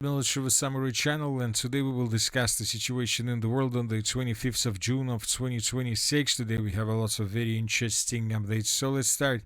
Military Summary channel, and today we will discuss the situation in the world on the 25th of June of 2026. Today we have a lot of very interesting updates, so let's start.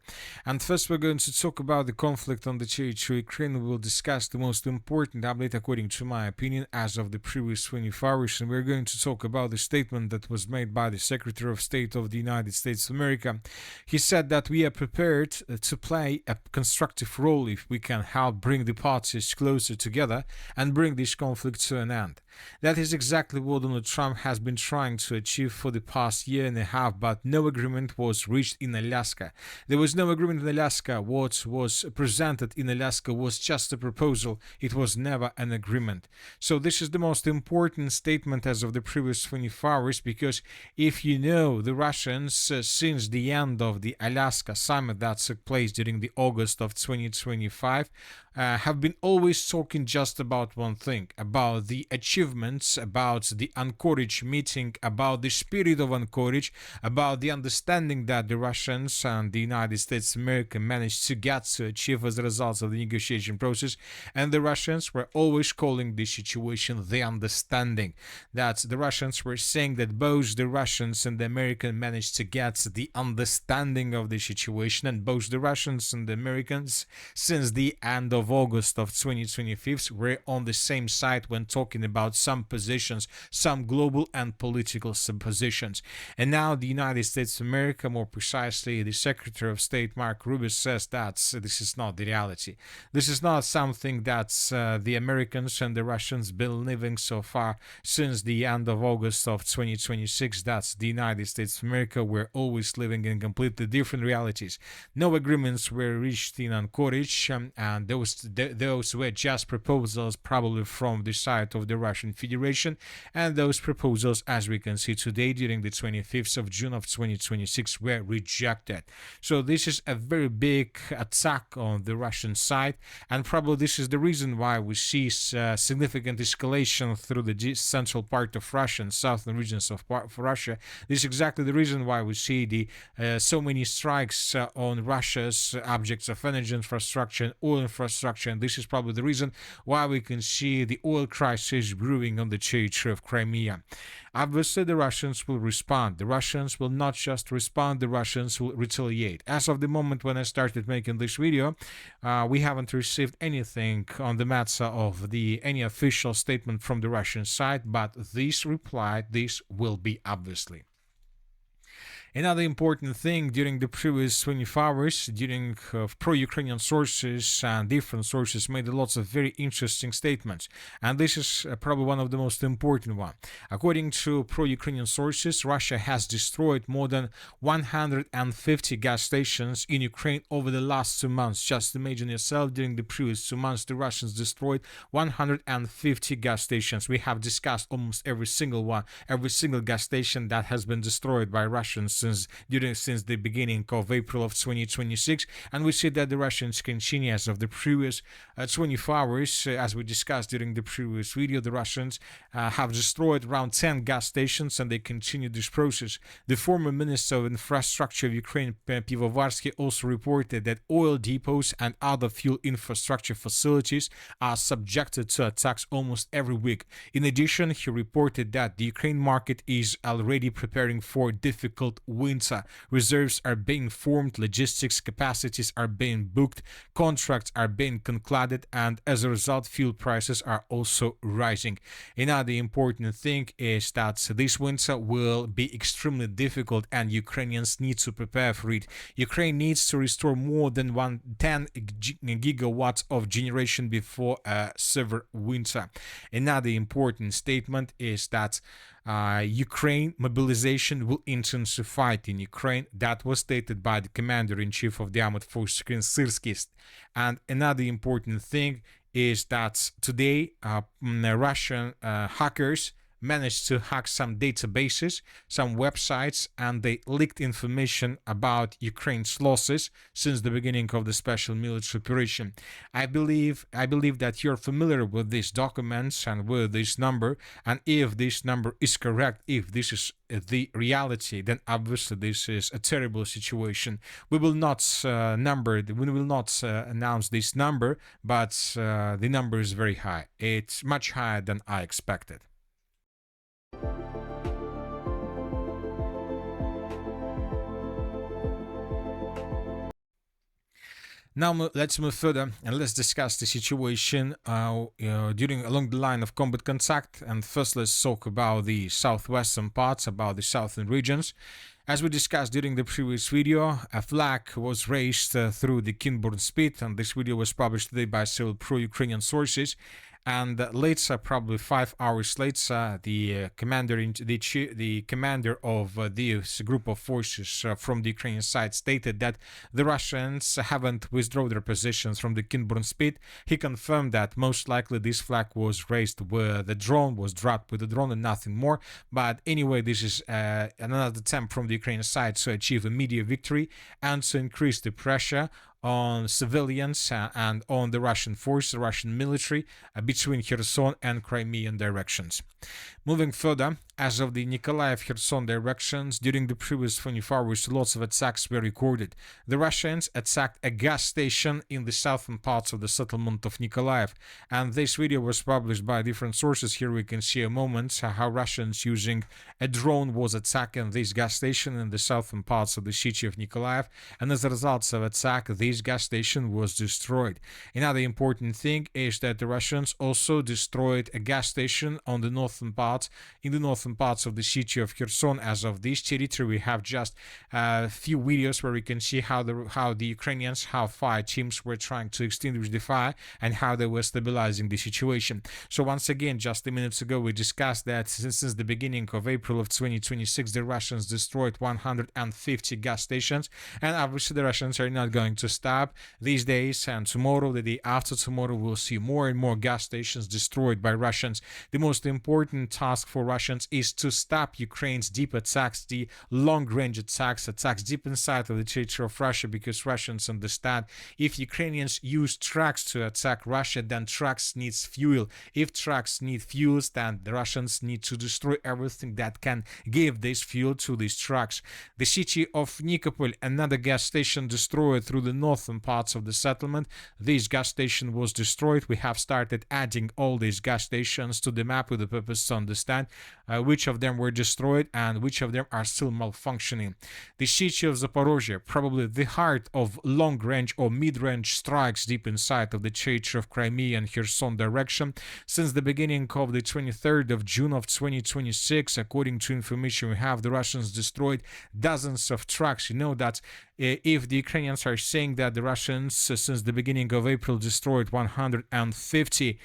And first we're going to talk about the conflict on the territory of Ukraine. We will discuss the most important update according to my opinion as of the previous 24 hours, and we're going to talk about the statement that was made by the Secretary of State of the United States of America. He said that we are prepared to play a constructive role if we can help bring the parties closer together and bring this conflict to an end. That is exactly what Donald Trump has been trying to achieve for the past year and a half, but no agreement was reached in Alaska. There was no agreement in Alaska. What was presented in Alaska was just a proposal. It was never an agreement. So this is the most important statement as of the previous 24 hours, because if you know the Russians, since the end of the Alaska summit that took place during the August of 2025, have been always talking just about one thing, about the achievements, about the Anchorage meeting, about the spirit of Anchorage, about the understanding that the Russians and the United States of America managed to get to achieve as a result of the negotiation process. And the Russians were always calling this situation the understanding. That the Russians were saying that both the Russians and the Americans managed to get the understanding of the situation, and both the Russians and the Americans, since the end of August of 2025, were on the same side when talking about some positions, some global and political positions. And now the United States of America, more precisely the Secretary of State Mark Rubio, says that this is not the reality. This is not something that the Americans and the Russians been living so far since the end of August of 2026. That's the United States of America. We're always living in completely different realities. No agreements were reached in Anchorage, and those were just proposals, probably from the side of the Russian Federation, and those proposals, as we can see today, during the 25th of June of 2026, were rejected. So this is a very big attack on the Russian side, and probably this is the reason why we see significant escalation through the central part of Russia and southern regions of Russia. This is exactly the reason why we see the so many strikes on Russia's objects of energy infrastructure and oil infrastructure, and this is probably the reason why we can see the oil crisis brewing on the territory of Crimea. Obviously, the Russians will respond. The Russians will not just respond, the Russians will retaliate. As of the moment when I started making this video, we haven't received anything on the matter of any official statement from the Russian side, but this will be obviously. Another important thing during the previous 24 hours, during pro-Ukrainian sources and different sources made lots of very interesting statements, and this is probably one of the most important one. According to pro-Ukrainian sources, Russia has destroyed more than 150 gas stations in Ukraine over the last 2 months. Just imagine yourself, during the previous 2 months, the Russians destroyed 150 gas stations. We have discussed almost every single gas station that has been destroyed by Russians since the beginning of April of 2026, and we see that the Russians continue as of the previous 24 hours. As we discussed during the previous video, the Russians have destroyed around 10 gas stations, and they continue this process. The former Minister of Infrastructure of Ukraine, Pivovarsky, also reported that oil depots and other fuel infrastructure facilities are subjected to attacks almost every week. In addition, he reported that the Ukraine market is already preparing for difficult winter. Reserves are being formed, logistics capacities are being booked, contracts are being concluded, and as a result, fuel prices are also rising. Another important thing is that this winter will be extremely difficult, and Ukrainians need to prepare for it. Ukraine needs to restore more than 10 gigawatts of generation before a severe winter. Another important statement is that Ukraine mobilization will intensify in Ukraine. That was stated by the commander-in-chief of the armed forces, Syrskis. And another important thing is that today Russian hackers managed to hack some databases, some websites, and they leaked information about Ukraine's losses since the beginning of the special military operation. I believe that you're familiar with these documents and with this number, and if this number is correct, if this is the reality, then obviously this is a terrible situation. We will not announce this number, but the number is very high. It's much higher than I expected. Now let's move further and let's discuss the situation during along the line of combat contact. And first, let's talk about the southwestern parts, about the southern regions. As we discussed during the previous video, a flag was raised through the Kinburn Spit, and this video was published today by several pro-Ukrainian sources. And later, probably 5 hours later, the commander of this group of forces from the Ukrainian side stated that the Russians haven't withdrawn their positions from the Kinburn Spit. He confirmed that most likely this flag was raised where the drone was dropped with the drone and nothing more. But anyway, this is another attempt from the Ukrainian side to achieve immediate victory and to increase the pressure on civilians and on the Russian force, the Russian military, between Kherson and Crimean directions. Moving further, as of the Nikolaev-Kherson directions, during the previous 24 hours, lots of attacks were recorded. The Russians attacked a gas station in the southern parts of the settlement of Nikolaev, and this video was published by different sources. Here we can see a moment how Russians using a drone was attacking this gas station in the southern parts of the city of Nikolaev, and as a result of attack, this gas station was destroyed. Another important thing is that the Russians also destroyed a gas station on the northern parts, in the northern parts of the city of Kherson. As of this territory, we have just a few videos where we can see how the Ukrainians, how fire teams were trying to extinguish the fire and how they were stabilizing the situation. So once again, just a minute ago, we discussed that since the beginning of April of 2026, the Russians destroyed 150 gas stations, and obviously the Russians are not going to stop these days, and tomorrow, the day after tomorrow, we'll see more and more gas stations destroyed by Russians. The most important task for Russians is to stop Ukraine's deep attacks, the long-range attacks deep inside of the territory of Russia, because Russians understand if Ukrainians use trucks to attack Russia, then trucks needs fuel. If trucks need fuels, then the Russians need to destroy everything that can give this fuel to these trucks. The city of Nikopol, another gas station destroyed through the northern parts of the settlement. This gas station was destroyed. We have started adding all these gas stations to the map with the purpose to understand which of them were destroyed and which of them are still malfunctioning. The city of Zaporozhye, probably the heart of long-range or mid-range strikes deep inside of the territory of Crimea and Kherson direction. Since the beginning of the 23rd of June of 2026, according to information we have, the Russians destroyed dozens of trucks. You know that if the Ukrainians are saying that the Russians, since the beginning of April, destroyed 150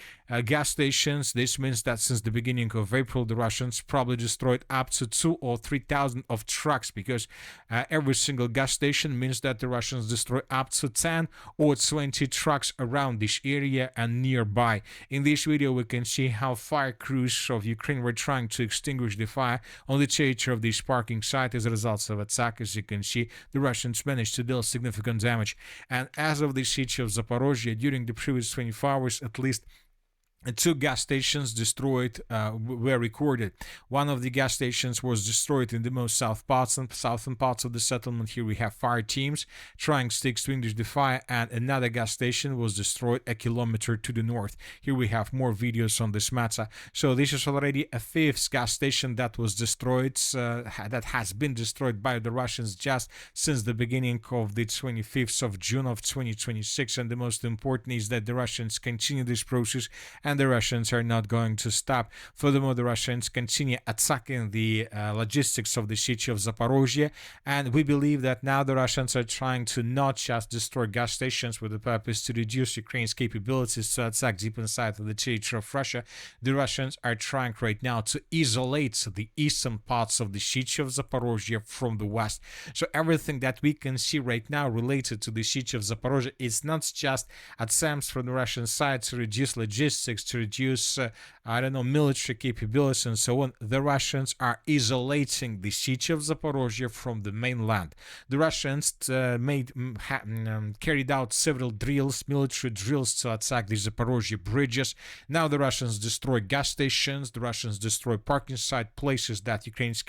gas stations, this means that since the beginning of April, the Russians probably destroyed up to 2,000 or 3,000 of trucks, because every single gas station means that the Russians destroy up to 10 or 20 trucks around this area and nearby. In this video, we can see how fire crews of Ukraine were trying to extinguish the fire on the territory of this parking site. As a result of attack, as you can see, the Russians managed to deal significant damage. And as of the city of Zaporozhye, during the previous 24 hours, at least 2 gas stations destroyed were recorded. One of the gas stations was destroyed in the most southern parts of the settlement. Here we have fire teams trying to extinguish the fire, and another gas station was destroyed a kilometer to the north. Here we have more videos on this matter. So this is already a 5th gas station that was destroyed, that has been destroyed by the Russians just since the beginning of the 25th of June of 2026. And the most important is that the Russians continue this process, and the Russians are not going to stop. Furthermore, the Russians continue attacking the logistics of the city of Zaporozhye, and we believe that now the Russians are trying to not just destroy gas stations with the purpose to reduce Ukraine's capabilities to attack deep inside of the territory of Russia. The Russians are trying right now to isolate the eastern parts of the city of Zaporozhye from the west. So everything that we can see right now related to the city of Zaporozhye is not just attempts from the Russian side to reduce logistics, logistics, to reduce, military capabilities and so on, the Russians are isolating the city of Zaporozhye from the mainland. The Russians carried out several drills, military drills, to attack the Zaporozhye bridges. Now the Russians destroy gas stations, the Russians destroy parking site places that Ukrainians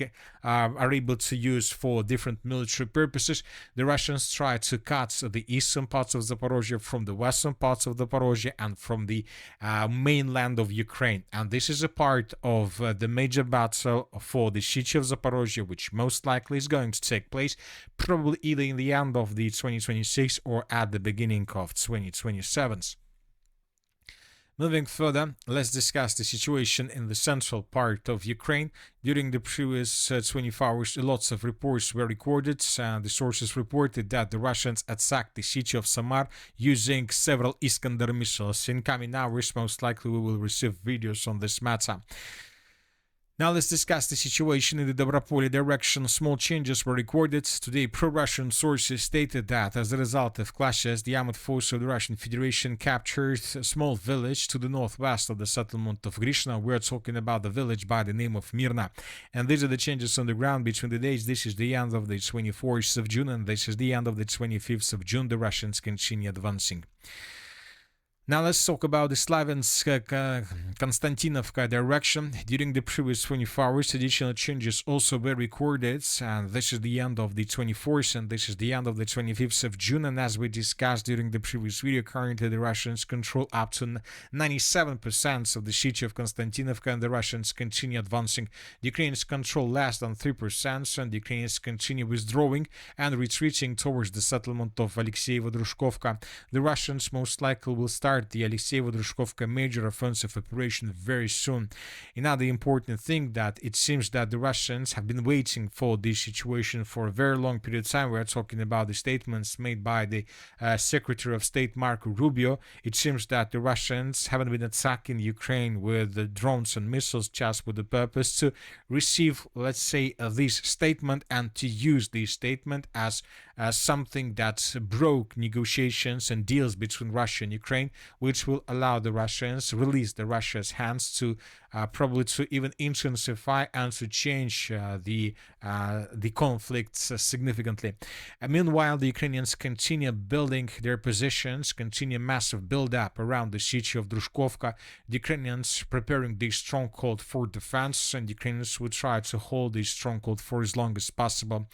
are able to use for different military purposes. The Russians try to cut the eastern parts of Zaporozhye from the western parts of Zaporozhye and from the mainland of Ukraine. And this is a part of the major battle for the city of Zaporozhye, which most likely is going to take place probably either in the end of the 2026 or at the beginning of 2027. Moving further, let's discuss the situation in the central part of Ukraine. During the previous 24 hours, lots of reports were recorded. The sources reported that the Russians attacked the city of Samar using several Iskander missiles. In coming hours, most likely we will receive videos on this matter. Now let's discuss the situation in the Dobropolye direction. Small changes were recorded. Today, pro-Russian sources stated that as a result of clashes, the armed force of the Russian Federation captured a small village to the northwest of the settlement of Grishna. We're talking about the village by the name of Mirna. And these are the changes on the ground between the days. This is the end of the 24th of June and this is the end of the 25th of June. The Russians continue advancing. Now let's talk about the Slaviansk-Konstantinovka direction. During the previous 24 hours, additional changes also were recorded, and this is the end of the 24th, and this is the end of the 25th of June. And as we discussed during the previous video, currently the Russians control up to 97% of the city of Konstantinovka, and the Russians continue advancing. The Ukrainians control less than 3%, and the Ukrainians continue withdrawing and retreating towards the settlement of Alexeyevo-Drushkovka. The Russians most likely will start the Alexeyevo-Drushkovka major offensive operation very soon. Another important thing that it seems that the Russians have been waiting for this situation for a very long period of time. We are talking about the statements made by the Secretary of State Marco Rubio. It seems that the Russians haven't been attacking Ukraine with the drones and missiles just with the purpose to receive, let's say, this statement and to use this statement as something that broke negotiations and deals between Russia and Ukraine, which will allow the Russians release the Russia's hands to probably to even intensify and to change the conflict significantly. Meanwhile, the Ukrainians continue building their positions, continue massive build-up around the city of Drushkovka. The Ukrainians preparing this stronghold for defense, and the Ukrainians will try to hold this stronghold for as long as possible.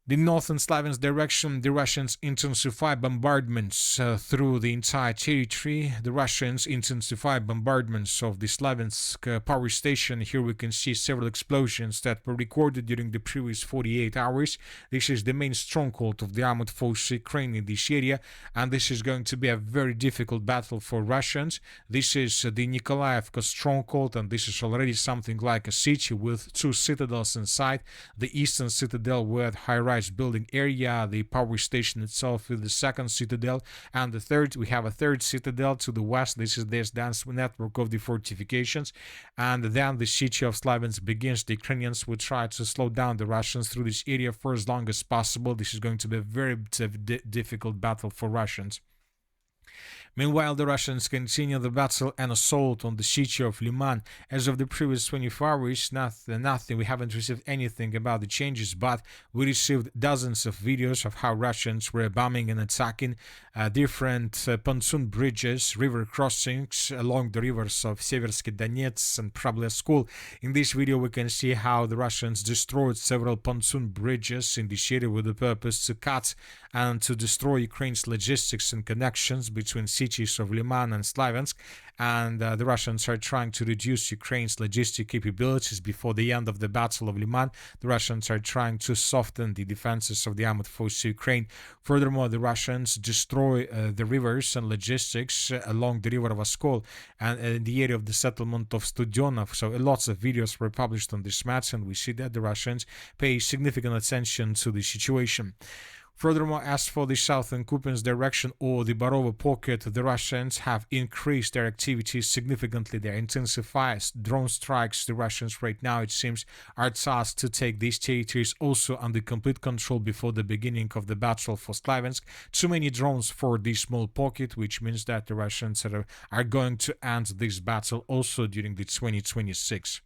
The northern Slaviansk direction, the Russians intensify bombardments through the entire territory. The Russians intensify bombardments of the Slaviansk power station. Here we can see several explosions that were recorded during the previous 48 hours. This is the main stronghold of the armed forces of Ukraine in this area, and this is going to be a very difficult battle for Russians. This is the Nikolaevka stronghold, and this is already something like a city with two citadels inside. The eastern citadel with high-rise building area, the power station itself with the second citadel, and the third, we have a third citadel to the west. This is this dense network of the fortifications, and then the city of Slaviansk begins. The Ukrainians will try to slow down the Russians through this area for as long as possible. This is going to be a very difficult battle for Russians. Meanwhile, the Russians continue the battle and assault on the city of Liman. As of the previous 24 hours, nothing. We haven't received anything about the changes, but we received dozens of videos of how Russians were bombing and attacking different pontoon bridges, river crossings along the rivers of Seversky Donets and Probleskul. In this video, we can see how the Russians destroyed several pontoon bridges in this area with the purpose to cut and to destroy Ukraine's logistics and connections between cities of Liman and Slaviansk, and the Russians are trying to reduce Ukraine's logistic capabilities before the end of the Battle of Liman. The Russians are trying to soften the defenses of the armed forces of Ukraine. Furthermore, the Russians destroy the rivers and logistics along the river Voskol and in the area of the settlement of Studionov. So lots of videos were published on this matter, and we see that the Russians pay significant attention to the situation. Furthermore, as for the southern Kupiansk direction or the Barovo pocket, the Russians have increased their activities significantly. They intensify drone strikes. The Russians right now, it seems, are tasked to take these territories also under complete control before the beginning of the battle for Slaviansk. Too many drones for this small pocket, which means that the Russians are going to end this battle also during the 2026.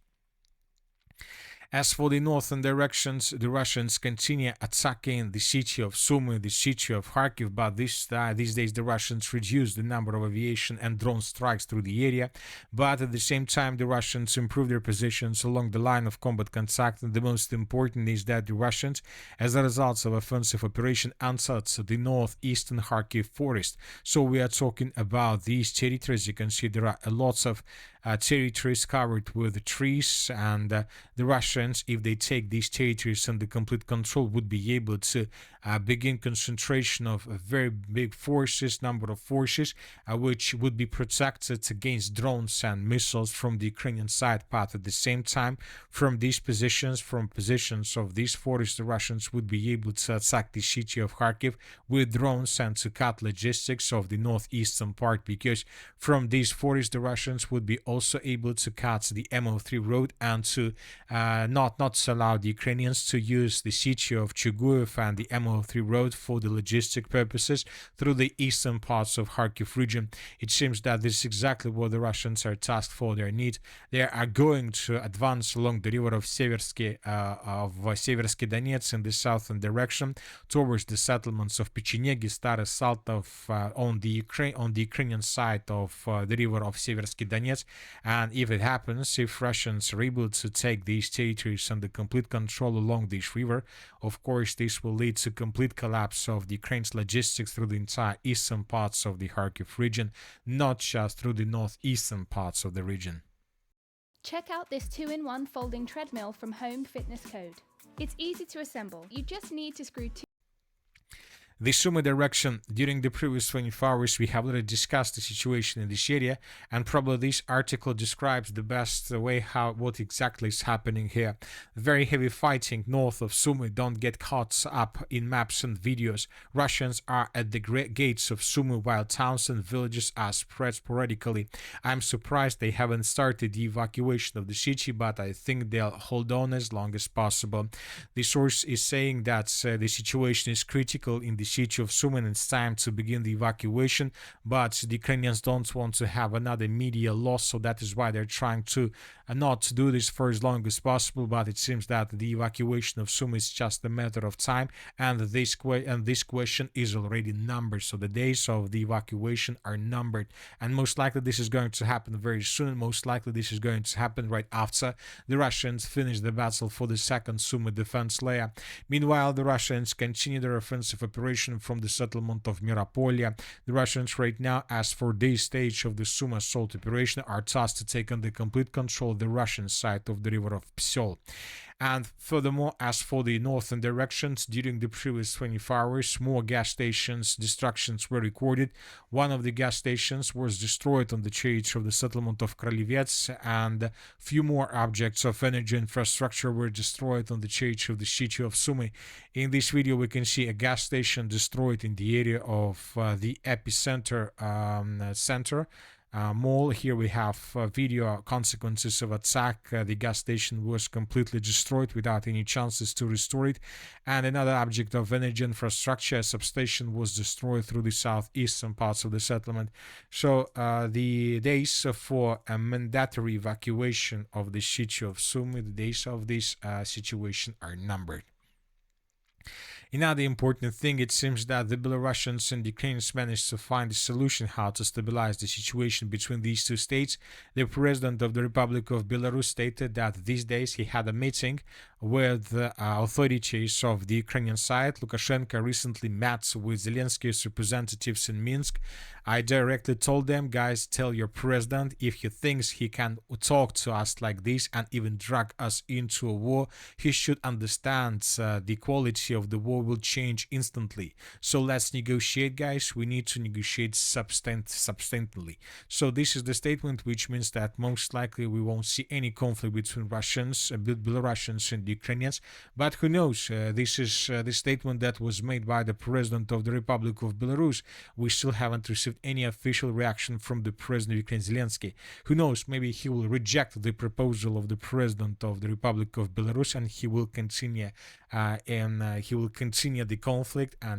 As for the northern directions, the Russians continue attacking the city of Sumy, the city of Kharkiv, but these days the Russians reduce the number of aviation and drone strikes through the area. But at the same time, the Russians improve their positions along the line of combat contact, and the most important is that the Russians, as a result of offensive operation, entered the northeastern Kharkiv forest. So we are talking about these territories. You can see there are lots of territories covered with trees, and the Russians, if they take these territories under complete control, would be able to begin concentration of very big forces, number of forces, which would be protected against drones and missiles from the Ukrainian side. But at the same time, from these positions, from positions of these forests, the Russians would be able to attack the city of Kharkiv with drones and to cut logistics of the northeastern part, because from these forests the Russians would be also able to cut the MO3 road and to not allow the Ukrainians to use the city of Chuguyev and the MO3 road for the logistic purposes through the eastern parts of Kharkiv region. It seems that this is exactly what the Russians are tasked for their need. They are going to advance along the river of Seversky Donets in the southern direction towards the settlements of Pechenegi, Stary Saltov on the Ukrainian side of the river of Seversky Donets. And if it happens, if Russians are able to take these territories under complete control along this river, of course this will lead to complete collapse of the Ukraine's logistics through the entire eastern parts of the Kharkiv region, not just through the northeastern parts of the region. Check out this 2-in-1 folding treadmill from Home Fitness Code. It's easy to assemble. You just need to screw the Sumy direction. During the previous 24 hours, we have already discussed the situation in this area, and probably this article describes the best way what exactly is happening here. Very heavy fighting north of Sumy. Don't get caught up in maps and videos. Russians are at the gates of Sumy while towns and villages are spread sporadically. I'm surprised they haven't started the evacuation of the city, but I think they'll hold on as long as possible. The source is saying that the situation is critical in the city of Sumy, and it's time to begin the evacuation, but the Ukrainians don't want to have another media loss, so that is why they're trying to not do this for as long as possible. But it seems that the evacuation of Sumy is just a matter of time, and this question is already numbered, so the days of the evacuation are numbered, and most likely this is going to happen very soon. Most likely this is going to happen right after the Russians finish the battle for the second Sumy defense layer. Meanwhile, the Russians continue their offensive operation from the settlement of Miropolye. The Russians right now, as for this stage of the Sumy assault operation, are tasked to take under complete control the Russian side of the river of Psol. And furthermore, as for the northern directions, during the previous 24 hours, more gas stations destructions were recorded. One of the gas stations was destroyed on the territory of the settlement of Kralevets, and few more objects of energy infrastructure were destroyed on the territory of the city of Sumy. In this video, we can see a gas station destroyed in the area of the epicenter center mall. Here we have video consequences of attack. The gas station was completely destroyed without any chances to restore it, and another object of energy infrastructure, a substation, was destroyed through the southeastern parts of the settlement. So the days for a mandatory evacuation of the city of Sumy, the days of this situation are numbered. Another important thing, it seems that the Belarusians and Ukrainians managed to find a solution how to stabilize the situation between these two states. The president of the Republic of Belarus stated that these days he had a meeting with the authorities of the Ukrainian side. Lukashenko recently met with Zelensky's representatives in Minsk. I directly told them, guys, tell your president if he thinks he can talk to us like this and even drag us into a war, he should understand the quality of the war war will change instantly. So let's negotiate, guys. We need to negotiate substantially. So this is the statement, which means that most likely we won't see any conflict between Belarusians and Ukrainians. But who knows? This is the statement that was made by the President of the Republic of Belarus. We still haven't received any official reaction from the President of Ukraine, Zelensky. Who knows? Maybe he will reject the proposal of the President of the Republic of Belarus, and he will continue the conflict, and